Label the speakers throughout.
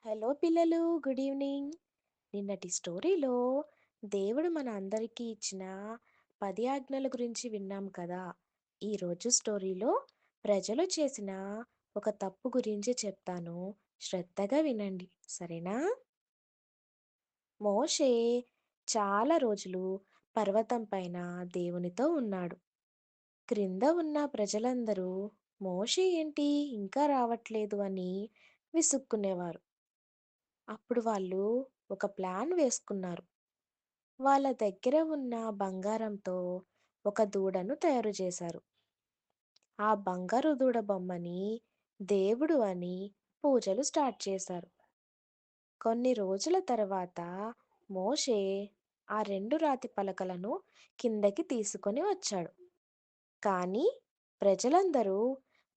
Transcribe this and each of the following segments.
Speaker 1: Hello పిల్లలు, good evening. నిన్నటి స్టోరీలో దేవుడు మన అందరికీ ఇచ్చిన 10 ఆజ్ఞల గురించి విన్నాం కదా. ఈరోజు స్టోరీలో ప్రజలు చేసిన ఒక తప్పు గురించి చెప్తాను. శ్రద్ధగా వినండి, సరేనా? మోషే చాలా రోజులు పర్వతం పైన దేవునితో ఉన్నాడు. క్రింద ఉన్న ప్రజలందరూ మోషే ఏంటి ఇంకా రావట్లేదు అని విసుక్కునేవారు. అప్పుడు వాళ్ళు ఒక ప్లాన్ వేసుకున్నారు. వాళ్ళ దగ్గర ఉన్న బంగారంతో ఒక దూడను తయారు చేశారు. ఆ బంగారు దూడ బొమ్మని దేవుడు అని పూజలు స్టార్ట్ చేశారు. కొన్ని రోజుల తర్వాత మోషే ఆ రెండు రాతి పలకలను కిందకి తీసుకొని వచ్చాడు. కానీ ప్రజలందరూ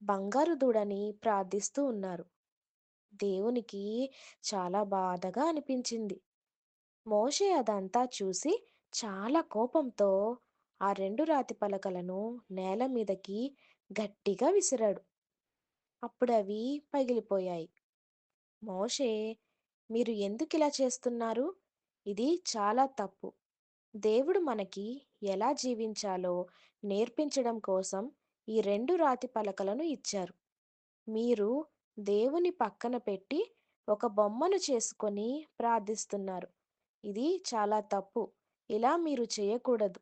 Speaker 1: బంగారు దూడని ప్రార్థిస్తూ ఉన్నారు. దేవునికి చాలా బాధగా అనిపించింది. మోషే అదంతా చూసి చాలా కోపంతో ఆ రెండు రాతి పలకలను నేల మీదకి గట్టిగా విసిరాడు. అప్పుడవి పగిలిపోయాయి. మోషే, మీరు ఎందుకిలా చేస్తున్నారు? ఇది చాలా తప్పు. దేవుడు మనకి ఎలా జీవించాలో నేర్పించడం కోసం ఈ రెండు రాతి పలకలను ఇచ్చారు. మీరు దేవుని పక్కన పెట్టి ఒక బొమ్మను చేసుకొని ప్రార్థిస్తున్నారు. ఇది చాలా తప్పు. ఇలా మీరు చేయకూడదు.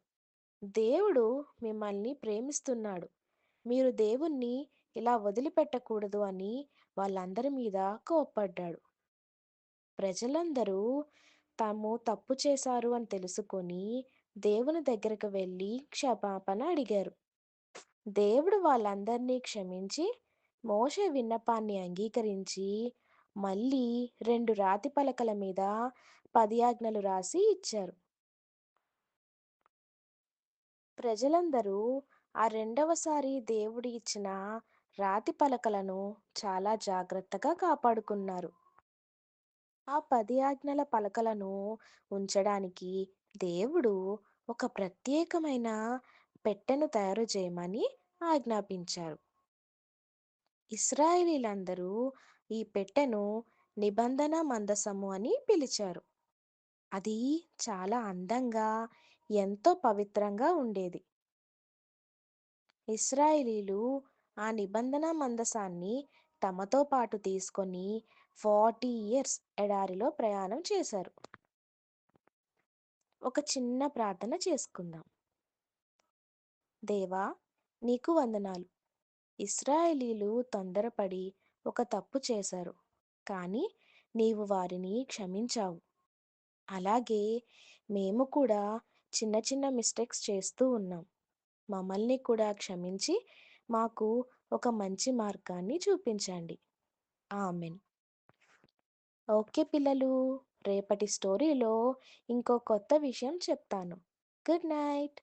Speaker 1: దేవుడు మిమ్మల్ని ప్రేమిస్తున్నాడు. మీరు దేవుణ్ణి ఇలా వదిలిపెట్టకూడదు అని వాళ్ళందరి మీద కోప్పడ్డాడు. ప్రజలందరూ తాము తప్పు చేశారు అని తెలుసుకొని దేవుని దగ్గరకు వెళ్ళి క్షమాపణ అడిగారు. దేవుడు వాళ్ళందరినీ క్షమించి మోషే విన్నపాన్ని అంగీకరించి మళ్ళీ రెండు రాతి పలకల మీద 10 ఆజ్ఞలు రాసి ఇచ్చారు. ప్రజలందరూ ఆ రెండవసారి దేవుడు ఇచ్చిన రాతి పలకలను చాలా జాగ్రత్తగా కాపాడుకున్నారు. ఆ 10 ఆజ్ఞల పలకలను ఉంచడానికి దేవుడు ఒక ప్రత్యేకమైన పెట్టెను తయారు చేయమని ఆజ్ఞాపించారు. ఇశ్రాయేలీలందరూ ఈ పెట్టెను నిబంధన మందసము అని పిలిచారు. అది చాలా అందంగా, ఎంతో పవిత్రంగా ఉండేది. ఇశ్రాయేలీలు ఆ నిబంధన మందసాన్ని తమతో పాటు తీసుకొని 40 ఇయర్స్ ఎడారిలో ప్రయాణం చేశారు. ఒక చిన్న ప్రార్థన చేసుకుందాం. దేవా, నీకు వందనాలు. ఇశ్రాయేలీలు తొందరపడి ఒక తప్పు చేశారు, కానీ నీవు వారిని క్షమించావు. అలాగే మేము కూడా చిన్న చిన్న మిస్టేక్స్ చేస్తూ ఉన్నాం. మమ్మల్ని కూడా క్షమించి మాకు ఒక మంచి మార్గాన్ని చూపించండి. ఆమెన్. ఓకే పిల్లలు, రేపటి స్టోరీలో ఇంకో కొత్త విషయం చెప్తాను. Good night.